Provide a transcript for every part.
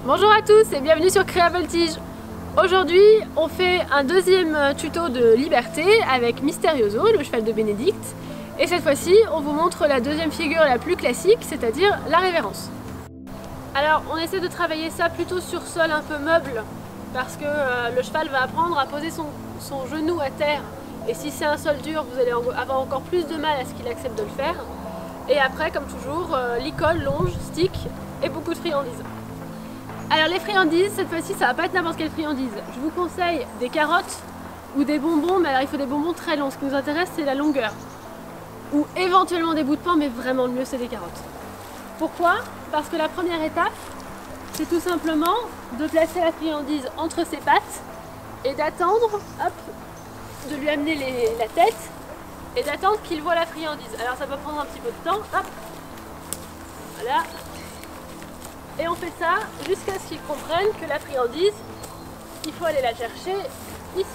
Bonjour à tous et bienvenue sur Créa Voltige. Aujourd'hui on fait un deuxième tuto de liberté avec Mysterioso, le cheval de Bénédicte. Et cette fois-ci on vous montre la deuxième figure la plus classique, c'est-à-dire la révérence. Alors on essaie de travailler ça plutôt sur sol un peu meuble, parce que le cheval va apprendre à poser son genou à terre. Et si c'est un sol dur, vous allez avoir encore plus de mal à ce qu'il accepte de le faire. Et après, comme toujours, licol, longe, stick et beaucoup de friandises. Alors les friandises, cette fois-ci, ça va pas être n'importe quelle friandise. Je vous conseille des carottes ou des bonbons, mais alors il faut des bonbons très longs. Ce qui nous intéresse, c'est la longueur. Ou éventuellement des bouts de pain, mais vraiment le mieux, c'est des carottes. Pourquoi? Parce que la première étape, c'est tout simplement de placer la friandise entre ses pattes et d'attendre, hop, de lui amener la tête et d'attendre qu'il voit la friandise. Alors ça peut prendre un petit peu de temps, hop, voilà. Et on fait ça jusqu'à ce qu'ils comprennent que la friandise, il faut aller la chercher ici.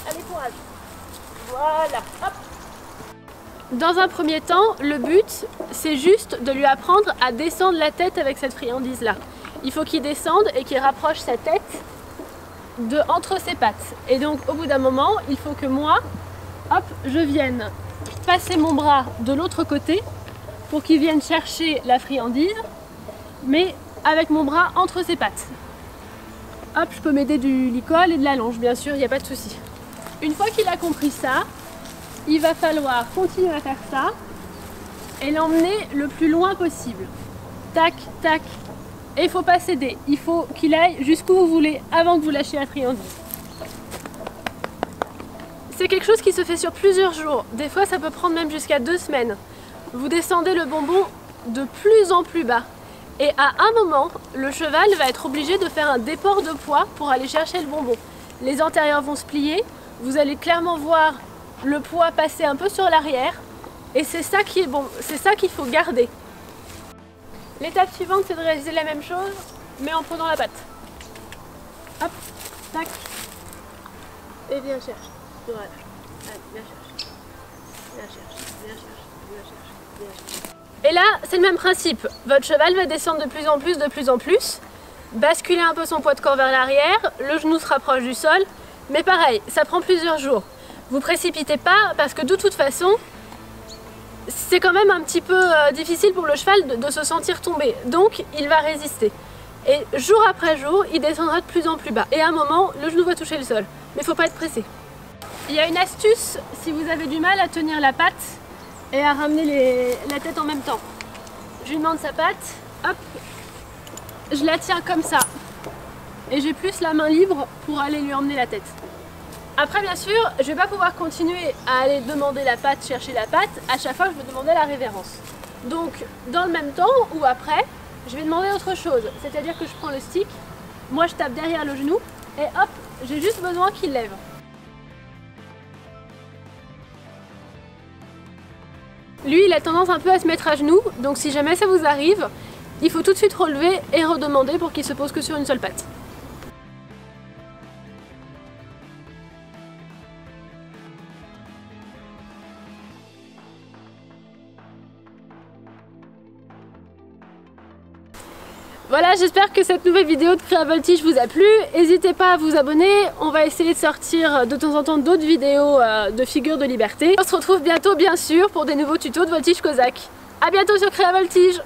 Allez, courage. Voilà, hop. Dans un premier temps, le but, c'est juste de lui apprendre à descendre la tête avec cette friandise-là. Il faut qu'il descende et qu'il rapproche sa tête entre ses pattes. Et donc, au bout d'un moment, il faut que moi, hop, je vienne passer mon bras de l'autre côté pour qu'il vienne chercher la friandise, mais avec mon bras entre ses pattes. Hop, je peux m'aider du licol et de la longe, bien sûr, il n'y a pas de souci. Une fois qu'il a compris ça, il va falloir continuer à faire ça et l'emmener le plus loin possible. Tac, tac. Et il ne faut pas céder, il faut qu'il aille jusqu'où vous voulez avant que vous lâchiez la friandise. C'est quelque chose qui se fait sur plusieurs jours. Des fois, ça peut prendre même jusqu'à 2 semaines. Vous descendez le bonbon de plus en plus bas. Et à un moment, le cheval va être obligé de faire un déport de poids pour aller chercher le bonbon. Les antérieurs vont se plier, vous allez clairement voir le poids passer un peu sur l'arrière. Et c'est ça qui est bon, c'est ça qu'il faut garder. L'étape suivante, c'est de réaliser la même chose, mais en prenant la patte. Hop, tac, et viens chercher. Voilà. Allez, viens chercher. Viens chercher, viens chercher, viens chercher, viens chercher. Et là, c'est le même principe. Votre cheval va descendre de plus en plus, basculer un peu son poids de corps vers l'arrière, le genou se rapproche du sol, mais pareil, ça prend plusieurs jours. Vous précipitez pas, parce que de toute façon, c'est quand même un petit peu difficile pour le cheval de se sentir tomber. Donc, il va résister. Et jour après jour, il descendra de plus en plus bas. Et à un moment, le genou va toucher le sol. Mais il ne faut pas être pressé. Il y a une astuce si vous avez du mal à tenir la patte et à ramener la tête en même temps. Je lui demande sa patte, hop, je la tiens comme ça. Et j'ai plus la main libre pour aller lui emmener la tête. Après, bien sûr, je ne vais pas pouvoir continuer à aller demander la patte, chercher la patte, à chaque fois que je vais demander la révérence. Donc, dans le même temps ou après, je vais demander autre chose. C'est-à-dire que je prends le stick, moi je tape derrière le genou, et hop, j'ai juste besoin qu'il lève. Lui, il a tendance un peu à se mettre à genoux, donc si jamais ça vous arrive, il faut tout de suite relever et redemander pour qu'il se pose que sur une seule patte. Voilà, j'espère que cette nouvelle vidéo de Créa Voltige vous a plu. N'hésitez pas à vous abonner, on va essayer de sortir de temps en temps d'autres vidéos de figures de liberté. On se retrouve bientôt bien sûr pour des nouveaux tutos de voltige cosaque. A bientôt sur Créa Voltige.